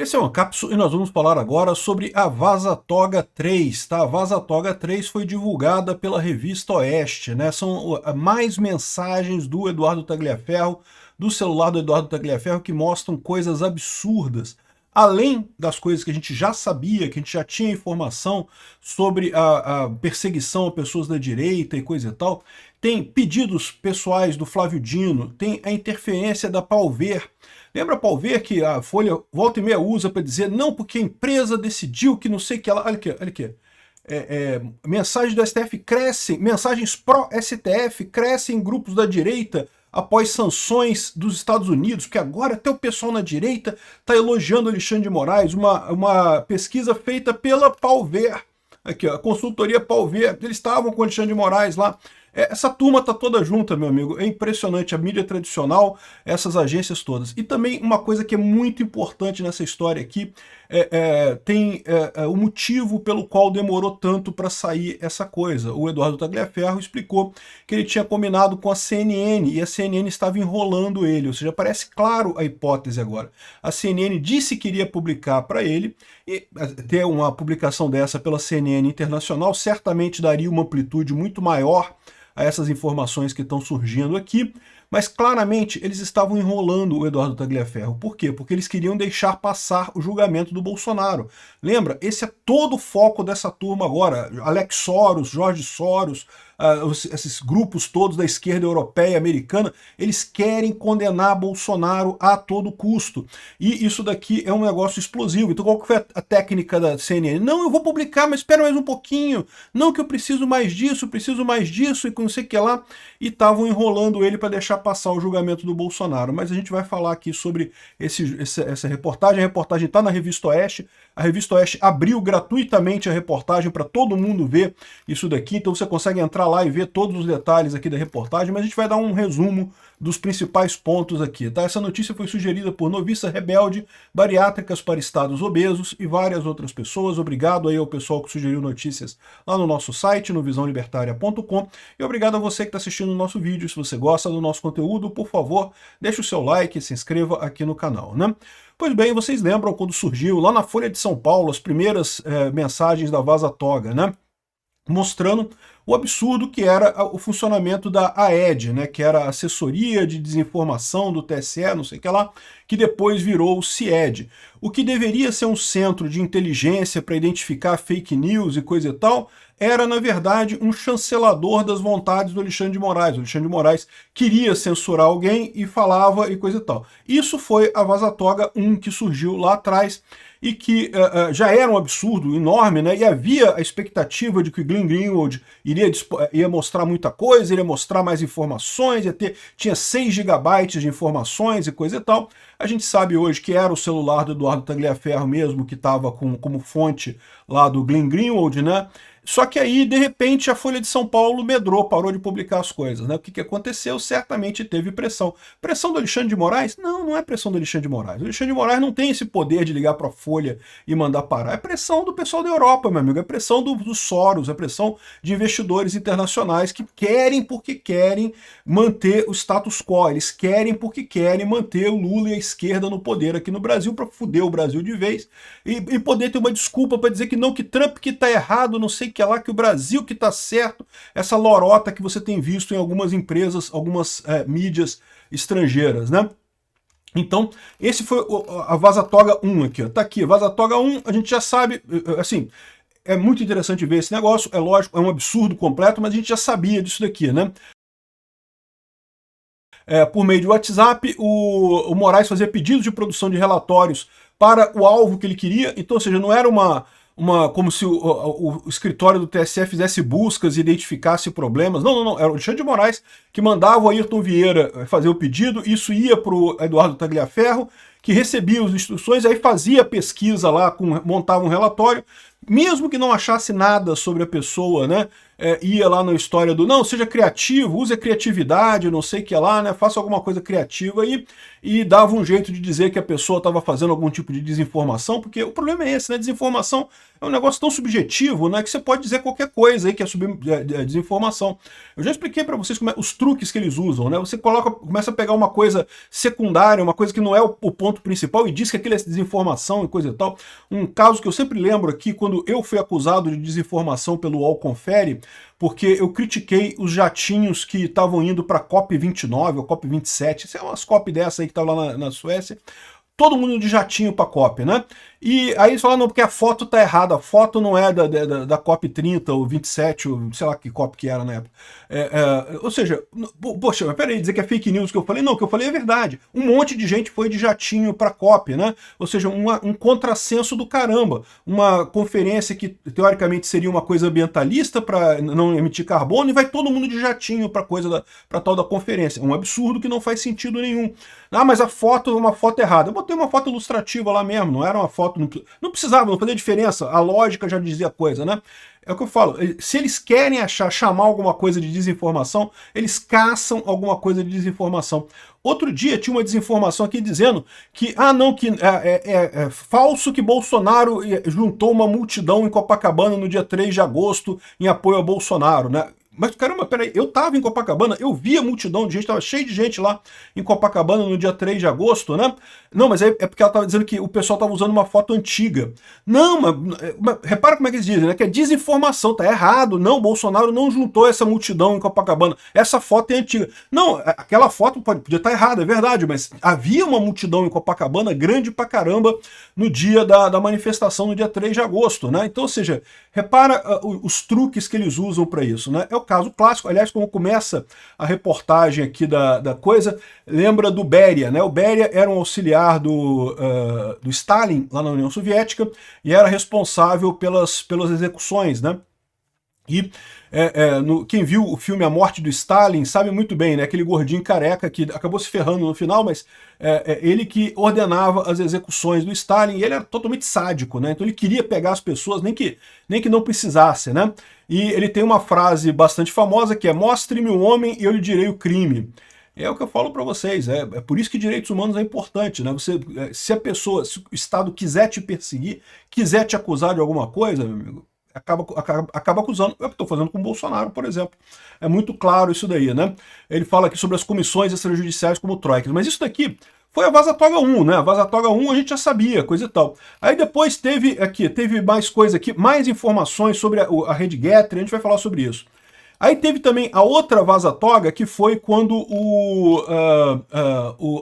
Esse é uma cápsula e nós vamos falar agora sobre a VazaToga 3, tá? A VazaToga 3 foi divulgada pela revista Oeste, né? São mais mensagens do Eduardo Tagliaferro, do celular do Eduardo Tagliaferro, que mostram coisas absurdas. Além das coisas que a gente já sabia, que a gente já tinha informação sobre a perseguição a pessoas da direita e coisa e tal, tem pedidos pessoais do Flávio Dino, tem a interferência da Palver. Lembra, Palver, que a Folha volta e meia usa para dizer não, porque a empresa decidiu que não sei o que ela... Olha aqui, olha aqui. Mensagens do STF crescem, mensagens pró-STF crescem em grupos da direita após sanções dos Estados Unidos, porque agora até o pessoal na direita está elogiando Alexandre de Moraes, uma pesquisa feita pela Palver, aqui, ó, a consultoria Palver, eles estavam com Alexandre de Moraes lá. Essa turma tá toda junta, meu amigo. É impressionante a mídia tradicional, essas agências todas. E também uma coisa que é muito importante nessa história aqui, tem o motivo pelo qual demorou tanto para sair essa coisa. O Eduardo Tagliaferro explicou que ele tinha combinado com a CNN e a CNN estava enrolando ele, ou seja, parece claro a hipótese agora. A CNN disse que iria publicar para ele, e ter uma publicação dessa pela CNN Internacional certamente daria uma amplitude muito maior a essas informações que estão surgindo aqui, mas claramente eles estavam enrolando o Eduardo Tagliaferro. Por quê? Porque eles queriam deixar passar o julgamento do Bolsonaro. Lembra? Esse é todo o foco dessa turma agora. Alex Soros, Jorge Soros, esses grupos todos da esquerda europeia, americana, eles querem condenar Bolsonaro a todo custo. E isso daqui é um negócio explosivo. Então qual que foi a técnica da CNN? Não, eu vou publicar, mas espera mais um pouquinho. Não, que eu preciso mais disso e não sei o que lá. E estavam enrolando ele para deixar passar o julgamento do Bolsonaro. Mas a gente vai falar aqui sobre essa reportagem. A reportagem está na Revista Oeste. A Revista Oeste abriu gratuitamente a reportagem para todo mundo ver isso daqui. Então você consegue entrar lá e ver todos os detalhes aqui da reportagem, mas a gente vai dar um resumo dos principais pontos aqui, tá? Essa notícia foi sugerida por Noviça Rebelde, Bariátricas para Estados Obesos e várias outras pessoas. Obrigado aí ao pessoal que sugeriu notícias lá no nosso site, no visãolibertaria.com, e obrigado a você que está assistindo o nosso vídeo. Se você gosta do nosso conteúdo, por favor, deixe o seu like e se inscreva aqui no canal, né? Pois bem, vocês lembram quando surgiu lá na Folha de São Paulo as primeiras mensagens da VazaToga, né? Mostrando o absurdo que era o funcionamento da AED, né, que era a Assessoria de Desinformação do TSE, não sei o que lá, que depois virou o CIED. O que deveria ser um centro de inteligência para identificar fake news e coisa e tal, era, na verdade, um chancelador das vontades do Alexandre de Moraes. O Alexandre de Moraes queria censurar alguém e falava e coisa e tal. Isso foi a VazaToga 1 que surgiu lá atrás, e que já era um absurdo enorme, né? E havia a expectativa de que o Glenn Greenwald ia mostrar muita coisa, iria mostrar mais informações, tinha 6 gigabytes de informações e coisa e tal. A gente sabe hoje que era o celular do Eduardo Tagliaferro mesmo que estava como fonte lá do Glenn Greenwald, né? Só que aí, de repente, a Folha de São Paulo medrou, parou de publicar as coisas, né? O que aconteceu? Certamente teve pressão. Pressão do Alexandre de Moraes? Não, não é pressão do Alexandre de Moraes. O Alexandre de Moraes não tem esse poder de ligar para a Folha e mandar parar. É pressão do pessoal da Europa, meu amigo. É pressão do Soros, é pressão de investidores internacionais que querem porque querem manter o status quo. Eles querem porque querem manter o Lula e a esquerda no poder aqui no Brasil para foder o Brasil de vez e poder ter uma desculpa para dizer que não, que Trump que está errado, não sei que é lá, que o Brasil que está certo, essa lorota que você tem visto em algumas empresas, algumas mídias estrangeiras, né? Então, esse foi a VazaToga 1 aqui, ó. Tá aqui, VazaToga 1, a gente já sabe, assim, é muito interessante ver esse negócio, é lógico, é um absurdo completo, mas a gente já sabia disso daqui, né? Por meio de WhatsApp, o Moraes fazia pedidos de produção de relatórios para o alvo que ele queria, então, ou seja, não era como se o escritório do TSE fizesse buscas e identificasse problemas. Não, não, não. Era o Alexandre de Moraes que mandava o Ayrton Vieira fazer o pedido, isso ia para o Eduardo Tagliaferro, que recebia as instruções, aí fazia pesquisa lá, montava um relatório, mesmo que não achasse nada sobre a pessoa, né, ia lá na história do, não, seja criativo, use a criatividade, não sei o que lá, né, faça alguma coisa criativa aí, e dava um jeito de dizer que a pessoa estava fazendo algum tipo de desinformação, porque o problema é esse, né, desinformação é um negócio tão subjetivo, né, que você pode dizer qualquer coisa aí que é desinformação. Eu já expliquei para vocês os truques que eles usam, né, você começa a pegar uma coisa secundária, uma coisa que não é o ponto principal e diz que aquilo é desinformação e coisa e tal. Um caso que eu sempre lembro aqui, quando eu fui acusado de desinformação pelo UOL Confere, porque eu critiquei os jatinhos que estavam indo para a COP29 ou COP27, isso é umas COP dessa aí que estava lá na Suécia, todo mundo de jatinho para a COP, né? E aí eles falaram, não, porque a foto tá errada, a foto não é da COP 30 ou 27, ou sei lá que COP que era na época. Ou seja, poxa, mas peraí, dizer que é fake news que eu falei? Não, o que eu falei é verdade. Um monte de gente foi de jatinho para a COP, né? Ou seja, um contrassenso do caramba. Uma conferência que teoricamente seria uma coisa ambientalista para não emitir carbono e vai todo mundo de jatinho para tal da conferência. Um absurdo que não faz sentido nenhum. Ah, mas a foto é uma foto errada. Eu botei uma foto ilustrativa lá mesmo, não era uma foto. Não precisava, não fazia diferença. A lógica já dizia a coisa, né? É o que eu falo. Se eles querem chamar alguma coisa de desinformação, eles caçam alguma coisa de desinformação. Outro dia tinha uma desinformação aqui dizendo que, é falso que Bolsonaro juntou uma multidão em Copacabana no dia 3 de agosto em apoio a Bolsonaro, né? Mas caramba, peraí, eu tava em Copacabana, eu vi a multidão de gente, tava cheio de gente lá em Copacabana no dia 3 de agosto, né? Não, mas é porque ela tava dizendo que o pessoal tava usando uma foto antiga. Não, mas repara como é que eles dizem, né? Que é desinformação, tá errado. Não, Bolsonaro não juntou essa multidão em Copacabana. Essa foto é antiga. Não, aquela foto podia estar errada, é verdade, mas havia uma multidão em Copacabana grande pra caramba no dia da manifestação, no dia 3 de agosto, né? Então, ou seja, repara os truques que eles usam para isso, né? É o caso clássico, aliás, como começa a reportagem aqui da coisa, lembra do Beria, né? O Beria era um auxiliar do Stalin, lá na União Soviética, e era responsável pelas execuções, né? E quem viu o filme A Morte do Stalin sabe muito bem, né? Aquele gordinho careca que acabou se ferrando no final, mas ele que ordenava as execuções do Stalin, e ele era totalmente sádico, né? Então ele queria pegar as pessoas, nem que não precisasse, né? E ele tem uma frase bastante famosa que é: mostre-me o homem e eu lhe direi o crime. É o que eu falo para vocês, é por isso que direitos humanos é importante, né? Se o Estado quiser te perseguir, quiser te acusar de alguma coisa, meu amigo, acaba acusando. É o que estou fazendo com o Bolsonaro, por exemplo. É muito claro isso daí, né? Ele fala aqui sobre as comissões extrajudiciais como troicas, mas isso daqui foi a Vaza Toga 1, né? A Vaza Toga 1 a gente já sabia, coisa e tal. Aí depois teve mais coisa aqui, mais informações sobre a rede Getter, a gente vai falar sobre isso. Aí teve também a outra Vaza Toga, que foi quando o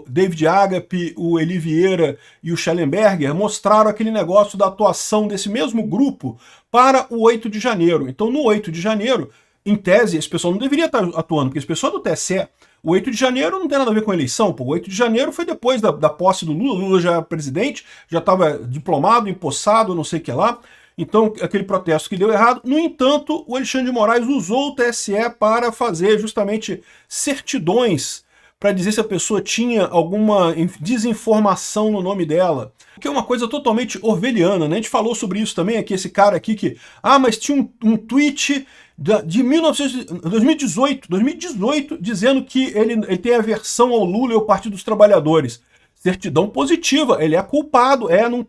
David Agape, o Eli Vieira e o Schellenberger mostraram aquele negócio da atuação desse mesmo grupo para o 8 de janeiro. Então, no 8 de janeiro, em tese, esse pessoal não deveria estar atuando, porque esse pessoal do TSE, o 8 de janeiro não tem nada a ver com a eleição, pô. O 8 de janeiro foi depois da posse do Lula. Lula já era presidente, já estava diplomado, empossado, não sei o que lá. Então, aquele protesto que deu errado. No entanto, o Alexandre de Moraes usou o TSE para fazer justamente certidões para dizer se a pessoa tinha alguma desinformação no nome dela. Que é uma coisa totalmente orwelliana, né? A gente falou sobre isso também aqui, esse cara aqui que... Ah, mas tinha um tweet de 2018, dizendo que ele tem aversão ao Lula e ao Partido dos Trabalhadores. Certidão positiva, ele é culpado, não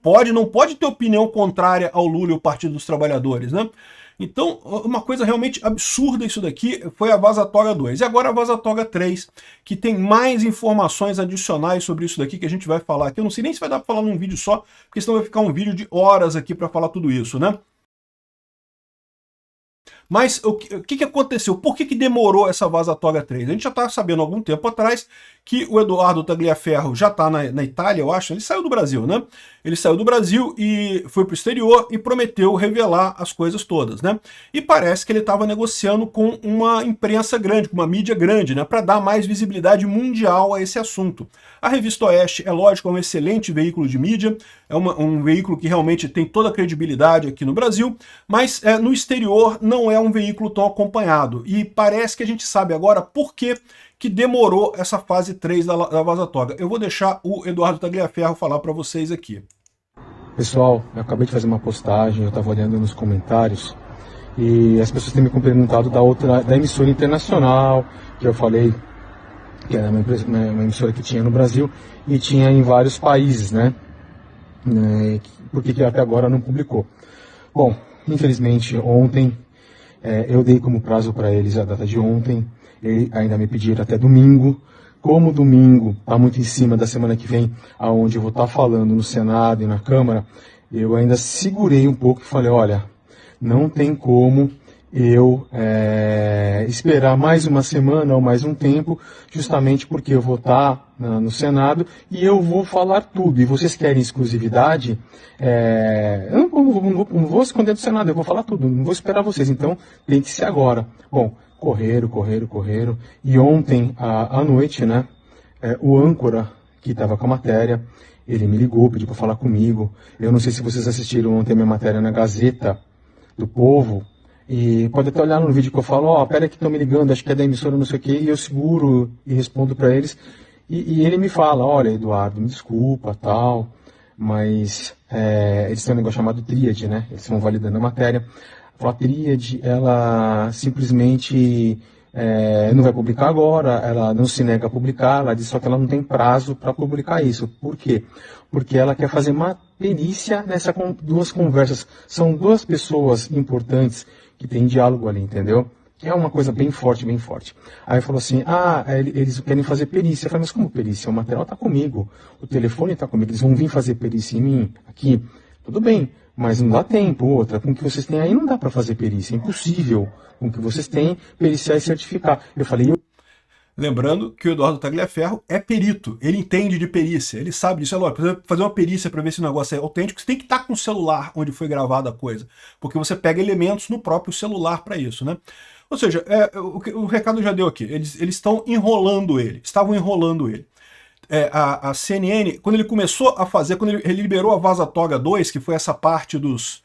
pode ter opinião contrária ao Lula e ao Partido dos Trabalhadores, né? Então, uma coisa realmente absurda isso daqui foi a Vaza Toga 2. E agora a Vaza Toga 3, que tem mais informações adicionais sobre isso daqui que a gente vai falar aqui. Eu não sei nem se vai dar para falar num vídeo só, porque senão vai ficar um vídeo de horas aqui para falar tudo isso, né? Mas o que aconteceu? Por que demorou essa Vaza Toga 3? A gente já estava sabendo há algum tempo atrás que o Eduardo Tagliaferro já está na Itália, eu acho. Ele saiu do Brasil, né? Ele saiu do Brasil e foi para o exterior e prometeu revelar as coisas todas, né? E parece que ele estava negociando com uma imprensa grande, com uma mídia grande, né? Para dar mais visibilidade mundial a esse assunto. A Revista Oeste, é lógico, é um excelente veículo de mídia, é um veículo que realmente tem toda a credibilidade aqui no Brasil, mas no exterior não é um veículo tão acompanhado. E parece que a gente sabe agora por que demorou essa fase 3 da Vaza Toga. Eu vou deixar o Eduardo Tagliaferro falar para vocês aqui. Pessoal, eu acabei de fazer uma postagem, eu estava olhando nos comentários E as pessoas têm me perguntado da emissora internacional, que eu falei que era uma emissora que tinha no Brasil e tinha em vários países, né? Por que até agora não publicou? Bom, infelizmente ontem eu dei como prazo para eles a data de ontem, e ainda me pediram até domingo. Como domingo está muito em cima da semana que vem, aonde eu vou estar falando no Senado e na Câmara, eu ainda segurei um pouco e falei, olha, não tem como eu esperar mais uma semana ou mais um tempo, justamente porque eu vou estar no Senado e eu vou falar tudo. E vocês querem exclusividade? Eu não vou esconder do Senado, eu vou falar tudo, não vou esperar vocês, então tem que ser agora. Bom, correram. E ontem à noite, né, o âncora que estava com a matéria, ele me ligou, pediu para falar comigo. Eu não sei se vocês assistiram ontem a minha matéria na Gazeta do Povo, e pode até olhar no vídeo que eu falo, pera que estão me ligando, acho que é da emissora, não sei o quê, e eu seguro e respondo para eles. E ele me fala, olha, Eduardo, me desculpa, tal, mas eles têm um negócio chamado tríade, né? Eles estão validando a matéria. A tríade, ela simplesmente não vai publicar agora, ela não se nega a publicar, ela diz só que ela não tem prazo para publicar isso. Por quê? Porque ela quer fazer uma perícia nessas duas conversas. São duas pessoas importantes que têm diálogo ali, entendeu? Que é uma coisa bem forte, bem forte. Aí falou assim, eles querem fazer perícia. Eu falei, mas como perícia? O material está comigo, o telefone está comigo, eles vão vir fazer perícia em mim aqui. Tudo bem, mas não dá tempo. Outra, com o que vocês têm aí não dá para fazer perícia, é impossível. Com o que vocês têm, periciar e certificar. Eu falei... Lembrando que o Eduardo Tagliaferro é perito, ele entende de perícia, ele sabe disso. Precisa fazer uma perícia para ver se o negócio é autêntico, você tem que estar com o celular onde foi gravada a coisa, porque você pega elementos no próprio celular para isso, né? Ou seja, o recado já deu aqui, eles estão enrolando ele, estavam enrolando ele. A CNN, quando ele começou a fazer, quando ele liberou a Vaza Toga 2, que foi essa parte das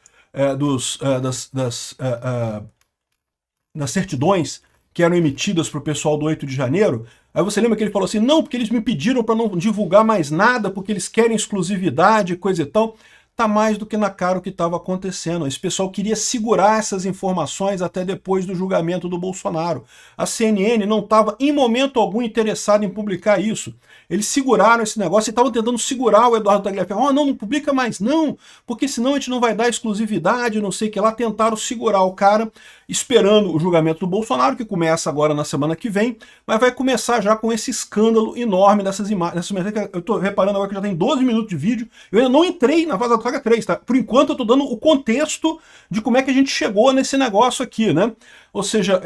certidões que eram emitidas para o pessoal do 8 de janeiro, aí você lembra que ele falou assim, não, porque eles me pediram para não divulgar mais nada, porque eles querem exclusividade, coisa e tal. Tá mais do que na cara o que estava acontecendo. Esse pessoal queria segurar essas informações até depois do julgamento do Bolsonaro. A CNN não estava em momento algum interessada em publicar isso. Eles seguraram esse negócio e estavam tentando segurar o Eduardo Tagliaferro. Não publica mais não, porque senão a gente não vai dar exclusividade, não sei o que lá. Tentaram segurar o cara, esperando o julgamento do Bolsonaro, que começa agora na semana que vem, mas vai começar já com esse escândalo enorme dessas imagens. Eu estou reparando agora que já tem 12 minutos de vídeo, eu ainda não entrei na Vaza Toga 3, tá? Por enquanto eu estou dando o contexto de como é que a gente chegou nesse negócio aqui, né? Ou seja,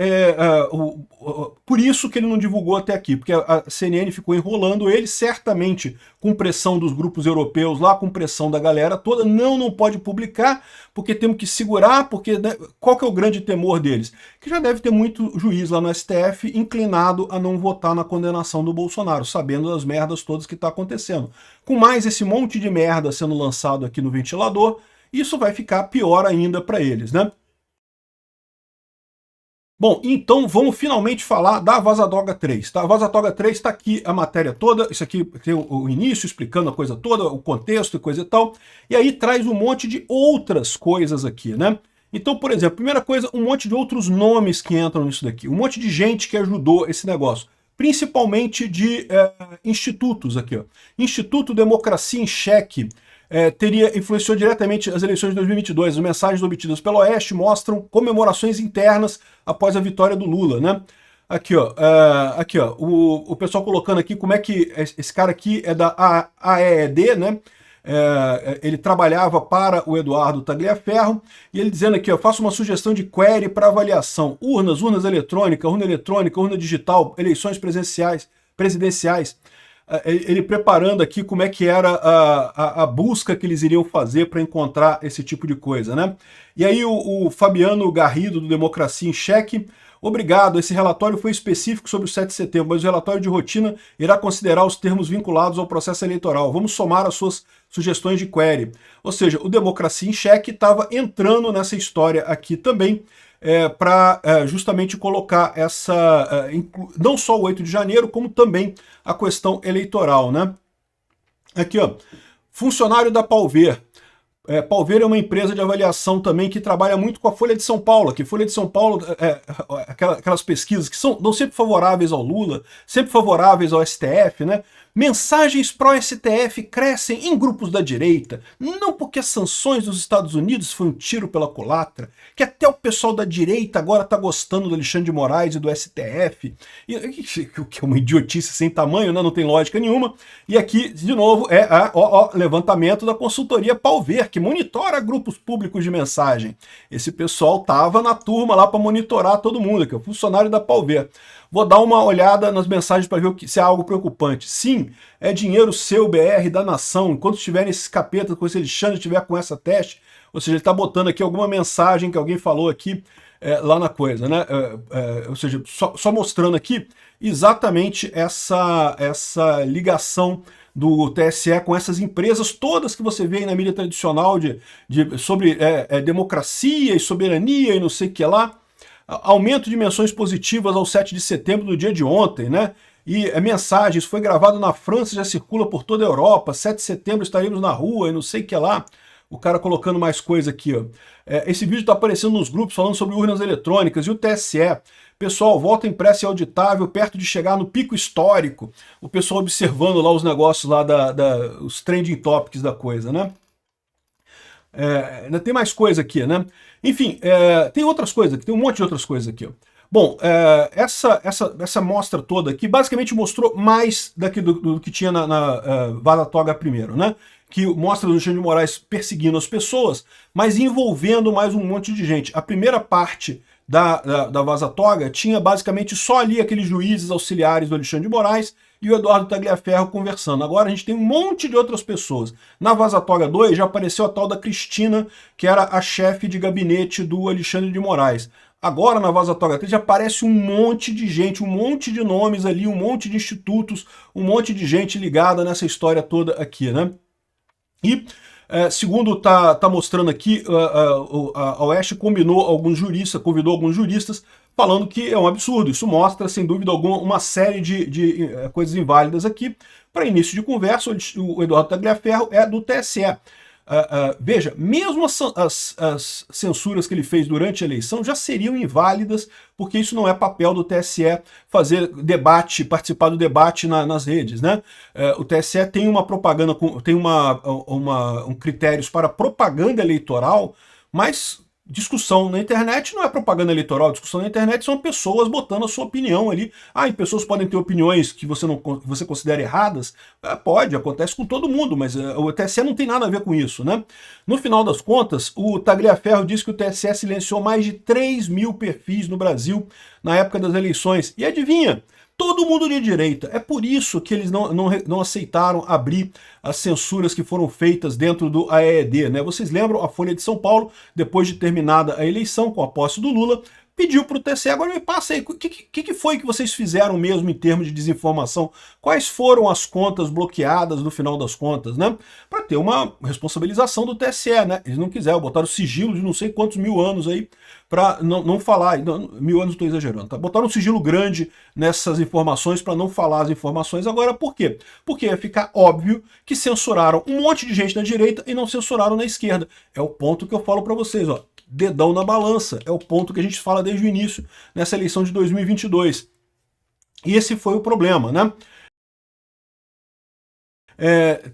por isso que ele não divulgou até aqui, porque a CNN ficou enrolando ele, certamente com pressão dos grupos europeus lá, com pressão da galera toda, não pode publicar, porque temos que segurar, porque né, qual que é o grande temor deles? Que já deve ter muito juiz lá no STF inclinado a não votar na condenação do Bolsonaro, sabendo das merdas todas que está acontecendo. Com mais esse monte de merda sendo lançado aqui no ventilador, isso vai ficar pior ainda para eles, né? Bom, então vamos finalmente falar da Vaza Toga 3, tá? A Vaza Toga 3 está aqui a matéria toda, isso aqui tem o início explicando a coisa toda, o contexto e coisa e tal, e aí traz um monte de outras coisas aqui, né? Então, por exemplo, primeira coisa, um monte de outros nomes que entram nisso daqui, um monte de gente que ajudou esse negócio, principalmente de institutos aqui, ó. Instituto Democracia em Cheque, influenciou diretamente as eleições de 2022. As mensagens obtidas pelo Oeste mostram comemorações internas após a vitória do Lula, né? Aqui, ó, o pessoal colocando aqui como é que esse cara aqui é da AED, né? Ele trabalhava para o Eduardo Tagliaferro, e ele dizendo aqui, ó, faço uma sugestão de query para avaliação: urnas eletrônica, urna digital, eleições presidenciais. Ele preparando aqui como é que era a busca que eles iriam fazer para encontrar esse tipo de coisa, né? E aí o Fabiano Garrido, do Democracia em Cheque: obrigado, esse relatório foi específico sobre o 7 de setembro, mas o relatório de rotina irá considerar os termos vinculados ao processo eleitoral. Vamos somar as suas sugestões de query. Ou seja, o Democracia em Cheque estava entrando nessa história aqui também, para justamente colocar não só o 8 de janeiro, como também a questão eleitoral, né? Aqui, ó, funcionário da Palver. Palveira é uma empresa de avaliação também que trabalha muito com a Folha de São Paulo, que Folha de São Paulo, aquelas pesquisas que dão sempre favoráveis ao Lula, sempre favoráveis ao STF, né? Mensagens pró-STF crescem em grupos da direita, não porque as sanções dos Estados Unidos foi um tiro pela culatra, que até o pessoal da direita agora está gostando do Alexandre de Moraes e do STF, o que é uma idiotice sem tamanho, né? Não tem lógica nenhuma. E aqui, de novo, levantamento da consultoria Palver, que monitora grupos públicos de mensagem. Esse pessoal estava na turma lá para monitorar todo mundo, que é o funcionário da Palver. Vou dar uma olhada nas mensagens para ver se é algo preocupante. Sim, é dinheiro seu, BR, da nação. Enquanto estiverem esses capetas, quando esse Alexandre estiver com essa teste, ou seja, ele está botando aqui alguma mensagem que alguém falou aqui lá na coisa, né? Ou seja, só mostrando aqui exatamente essa ligação do TSE com essas empresas todas que você vê aí na mídia tradicional sobre democracia e soberania e não sei o que lá. Aumento de menções positivas ao 7 de setembro do dia de ontem, né? E mensagens, foi gravado na França, já circula por toda a Europa, 7 de setembro estaremos na rua e não sei o que lá. O cara colocando mais coisa aqui, ó. Esse vídeo está aparecendo nos grupos falando sobre urnas eletrônicas e o TSE. Pessoal, voto impresso e auditável perto de chegar no pico histórico. O pessoal observando lá os negócios lá, os trending topics da coisa, né? Ainda tem mais coisa aqui, né? Enfim, tem outras coisas aqui, tem um monte de outras coisas aqui, ó. Bom, essa mostra toda aqui basicamente mostrou mais do que tinha na Vaza Toga primeiro, né? Que mostra o Alexandre de Moraes perseguindo as pessoas, mas envolvendo mais um monte de gente. A primeira parte da Vaza Toga tinha basicamente só ali aqueles juízes auxiliares do Alexandre de Moraes e o Eduardo Tagliaferro conversando. Agora a gente tem um monte de outras pessoas. Na Vaza Toga 2 já apareceu a tal da Cristina, que era a chefe de gabinete do Alexandre de Moraes. Agora na Vaza Toga 3 já aparece um monte de gente, um monte de nomes ali, um monte de institutos, um monte de gente ligada nessa história toda aqui, né? E, segundo tá mostrando aqui, a Oeste convidou alguns juristas, falando que é um absurdo. Isso mostra, sem dúvida alguma, uma série de coisas inválidas aqui. Para início de conversa, o Eduardo Tagliaferro é do TSE. Veja, mesmo as censuras que ele fez durante a eleição já seriam inválidas, porque isso não é papel do TSE fazer debate, participar do debate nas redes, né? O TSE tem uma propaganda, tem critérios para propaganda eleitoral, mas discussão na internet não é propaganda eleitoral, discussão na internet são pessoas botando a sua opinião ali. E pessoas podem ter opiniões que você considera erradas? Pode, acontece com todo mundo, mas o TSE não tem nada a ver com isso, né? No final das contas, o Tagliaferro disse que o TSE silenciou mais de 3 mil perfis no Brasil na época das eleições. E adivinha? Todo mundo de direita. É por isso que eles não aceitaram abrir as censuras que foram feitas dentro do AED, né? Vocês lembram, a Folha de São Paulo, depois de terminada a eleição, com a posse do Lula, pediu para o TSE, agora me passa aí, o que foi que vocês fizeram mesmo em termos de desinformação? Quais foram as contas bloqueadas no final das contas, né? Para ter uma responsabilização do TSE, né? Eles não quiseram, botaram sigilo de não sei quantos mil anos aí, para não falar, 1000 anos estou exagerando, tá? Botaram um sigilo grande nessas informações para não falar as informações. Agora, por quê? Porque ia ficar óbvio que censuraram um monte de gente na direita e não censuraram na esquerda. É o ponto que eu falo para vocês, ó. Dedão na balança, é o ponto que a gente fala desde o início nessa eleição de 2022. E esse foi o problema, né?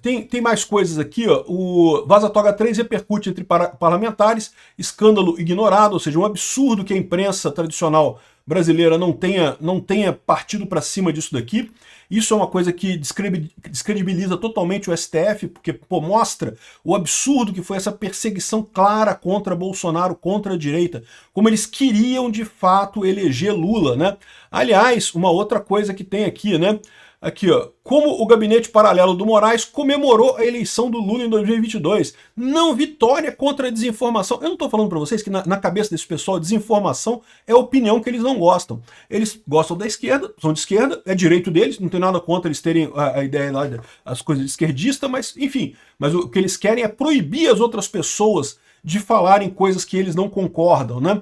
Tem mais coisas aqui, ó. O Vaza Toga 3 repercute entre parlamentares, escândalo ignorado, ou seja, um absurdo que a imprensa tradicional brasileira não tenha partido para cima disso daqui. Isso é uma coisa que descredibiliza totalmente o STF, porque mostra o absurdo que foi essa perseguição clara contra Bolsonaro, contra a direita, como eles queriam de fato eleger Lula, né? Aliás, uma outra coisa que tem aqui, né? Aqui, ó, como o gabinete paralelo do Moraes comemorou a eleição do Lula em 2022. Não vitória contra a desinformação. Eu não estou falando para vocês que na cabeça desse pessoal, desinformação é a opinião que eles não gostam. Eles gostam da esquerda, são de esquerda, é direito deles, não tem nada contra eles terem a ideia lá, as coisas de esquerdista, mas enfim. Mas o que eles querem é proibir as outras pessoas de falarem coisas que eles não concordam, né?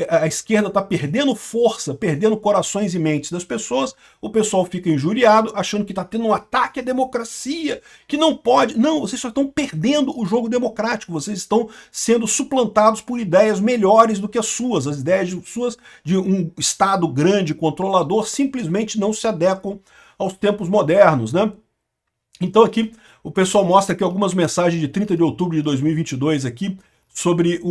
A esquerda está perdendo força, perdendo corações e mentes das pessoas, o pessoal fica injuriado, achando que está tendo um ataque à democracia, que não pode. Não, vocês só estão perdendo o jogo democrático, vocês estão sendo suplantados por ideias melhores do que as ideias suas de um Estado grande, controlador, simplesmente não se adequam aos tempos modernos, né? Então aqui o pessoal mostra aqui algumas mensagens de 30 de outubro de 2022 aqui, sobre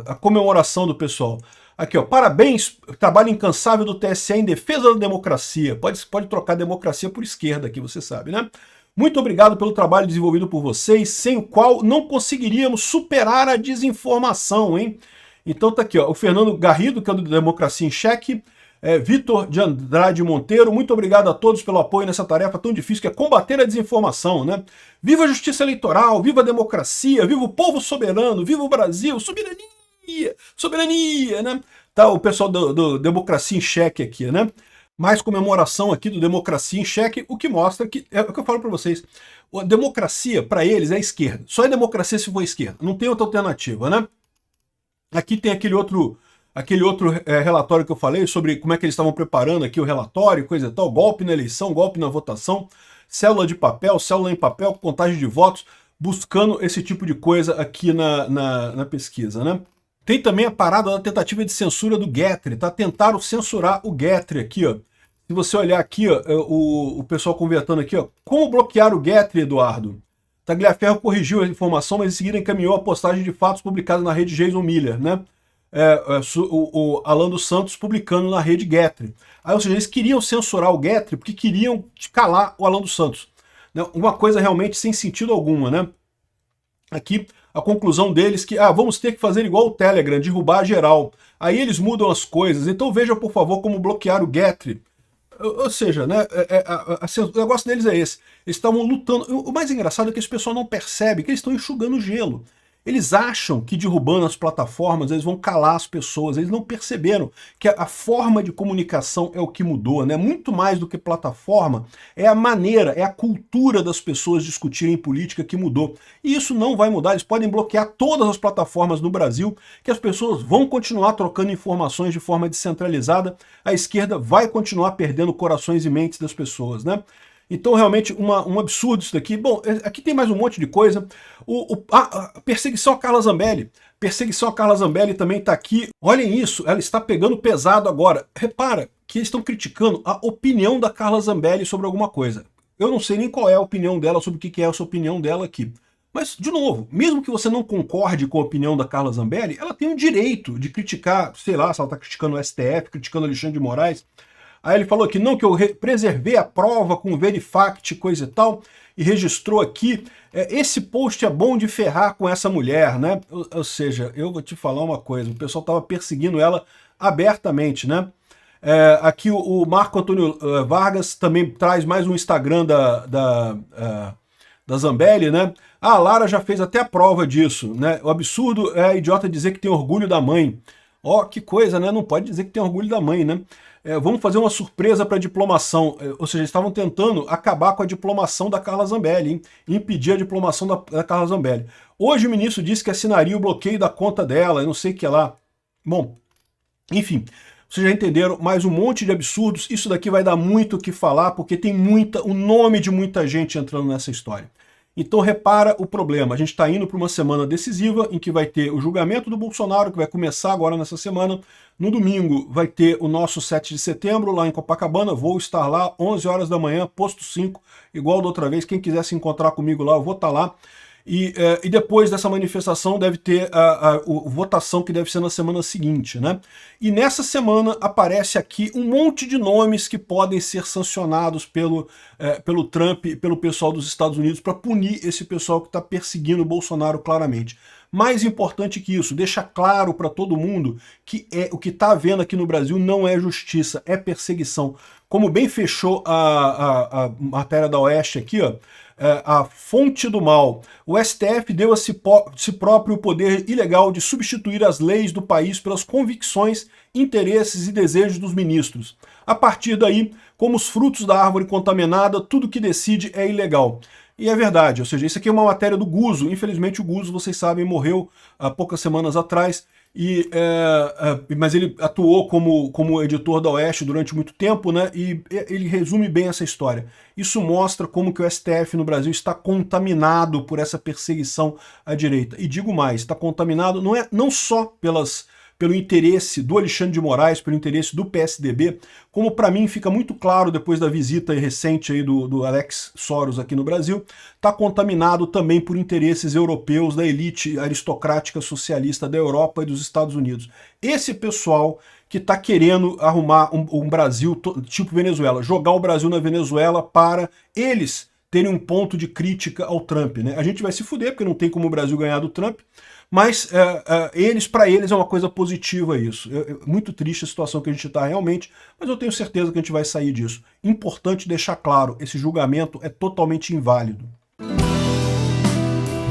a comemoração do pessoal. Aqui, ó, parabéns, trabalho incansável do TSE em defesa da democracia. Pode trocar democracia por esquerda aqui, você sabe, né? Muito obrigado pelo trabalho desenvolvido por vocês, sem o qual não conseguiríamos superar a desinformação, hein? Então tá aqui, ó, o Fernando Garrido, que é do Democracia em Cheque, Vitor de Andrade Monteiro, muito obrigado a todos pelo apoio nessa tarefa tão difícil que é combater a desinformação, né? Viva a justiça eleitoral, viva a democracia, viva o povo soberano, viva o Brasil, soberania, né? Tá o pessoal do Democracia em Cheque aqui, né? Mais comemoração aqui do Democracia em Cheque, o que mostra que, é o que eu falo para vocês, a democracia para eles é a esquerda, só é democracia se for esquerda, não tem outra alternativa, né? Aqui tem aquele outro relatório que eu falei sobre como é que eles estavam preparando aqui o relatório, coisa e tal, golpe na eleição, golpe na votação, célula de papel, célula em papel, contagem de votos, buscando esse tipo de coisa aqui na pesquisa, né? Tem também a parada da tentativa de censura do Getry, tá? Tentaram censurar o Getry aqui, ó. Se você olhar aqui, ó, o pessoal convertendo aqui, ó, como bloquear o Getry, Eduardo? Tagliaferro corrigiu a informação, mas em seguida encaminhou a postagem de fatos publicada na rede Jason Miller, né? O Alan dos Santos publicando na rede Getry. Aí, ou seja, eles queriam censurar o Getry porque queriam calar o Alan dos Santos. Né? Uma coisa realmente sem sentido alguma, né? Aqui, a conclusão deles que vamos ter que fazer igual o Telegram, derrubar geral. Aí eles mudam as coisas. Então veja, por favor, como bloquear o Getry. Ou seja, né, o negócio deles é esse. Eles estavam lutando. O mais engraçado é que esse pessoal não percebe que eles estão enxugando gelo. Eles acham que derrubando as plataformas eles vão calar as pessoas, eles não perceberam que a forma de comunicação é o que mudou, né? Muito mais do que plataforma, é a maneira, é a cultura das pessoas discutirem política que mudou. E isso não vai mudar, eles podem bloquear todas as plataformas no Brasil, que as pessoas vão continuar trocando informações de forma descentralizada, a esquerda vai continuar perdendo corações e mentes das pessoas, né? Então, realmente, um absurdo isso daqui. Bom, aqui tem mais um monte de coisa. A perseguição a Carla Zambelli. Perseguição a Carla Zambelli também está aqui. Olhem isso, ela está pegando pesado agora. Repara que eles estão criticando a opinião da Carla Zambelli sobre alguma coisa. Eu não sei nem qual é a opinião dela, sobre o que é essa opinião dela aqui. Mas, de novo, mesmo que você não concorde com a opinião da Carla Zambelli, ela tem o direito de criticar, sei lá, se ela está criticando o STF, criticando Alexandre de Moraes. Aí ele falou que não, que eu preservei a prova com o Verifact, coisa e tal, e registrou aqui. Esse post é bom de ferrar com essa mulher, né? Ou seja, eu vou te falar uma coisa, o pessoal estava perseguindo ela abertamente, né? Aqui o Marco Antônio Vargas também traz mais um Instagram da Zambelli, né? A Lara já fez até a prova disso, né? O absurdo é a idiota dizer que tem orgulho da mãe. Ó, que coisa, né? Não pode dizer que tem orgulho da mãe, né? Vamos fazer uma surpresa para a diplomação. Ou seja, eles estavam tentando acabar com a diplomação da Carla Zambelli, hein? Impedir a diplomação da Carla Zambelli. Hoje o ministro disse que assinaria o bloqueio da conta dela, eu não sei o que lá. Bom, enfim, vocês já entenderam, mais um monte de absurdos. Isso daqui vai dar muito o que falar, porque tem o nome de muita gente entrando nessa história. Então repara o problema, a gente está indo para uma semana decisiva em que vai ter o julgamento do Bolsonaro, que vai começar agora nessa semana. No domingo vai ter o nosso 7 de setembro lá em Copacabana, vou estar lá 11 horas da manhã, posto 5, igual da outra vez, quem quiser se encontrar comigo lá, eu vou estar lá. E depois dessa manifestação deve ter a votação que deve ser na semana seguinte, né? E nessa semana aparece aqui um monte de nomes que podem ser sancionados pelo Trump e pelo pessoal dos Estados Unidos para punir esse pessoal que está perseguindo o Bolsonaro claramente. Mais importante que isso, deixa claro para todo mundo que o que está havendo aqui no Brasil não é justiça, é perseguição. Como bem fechou a matéria da Oeste aqui, ó, a fonte do mal. O STF deu a si próprio o poder ilegal de substituir as leis do país pelas convicções, interesses e desejos dos ministros. A partir daí, como os frutos da árvore contaminada, tudo que decide é ilegal. E é verdade, ou seja, isso aqui é uma matéria do Guzzo. Infelizmente o Guzzo, vocês sabem, morreu há poucas semanas atrás, mas ele atuou como editor da Oeste durante muito tempo, né? E ele resume bem essa história. Isso mostra como que o STF no Brasil está contaminado por essa perseguição à direita. E digo mais, está contaminado não só pelo interesse do Alexandre de Moraes, pelo interesse do PSDB, como para mim fica muito claro depois da visita recente aí do Alex Soros aqui no Brasil, está contaminado também por interesses europeus da elite aristocrática socialista da Europa e dos Estados Unidos. Esse pessoal que está querendo arrumar um Brasil tipo Venezuela, jogar o Brasil na Venezuela para eles terem um ponto de crítica ao Trump, né? A gente vai se fuder, porque não tem como o Brasil ganhar do Trump, mas para eles é uma coisa positiva isso. É muito triste a situação que a gente está realmente, mas eu tenho certeza que a gente vai sair disso. Importante deixar claro, esse julgamento é totalmente inválido.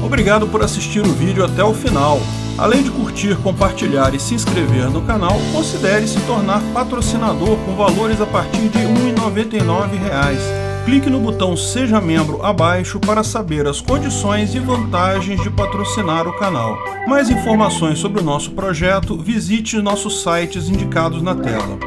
Obrigado por assistir o vídeo até o final. Além de curtir, compartilhar e se inscrever no canal, considere se tornar patrocinador com valores a partir de R$ 1,99. Clique no botão Seja Membro abaixo para saber as condições e vantagens de patrocinar o canal. Mais informações sobre o nosso projeto, visite nossos sites indicados na tela.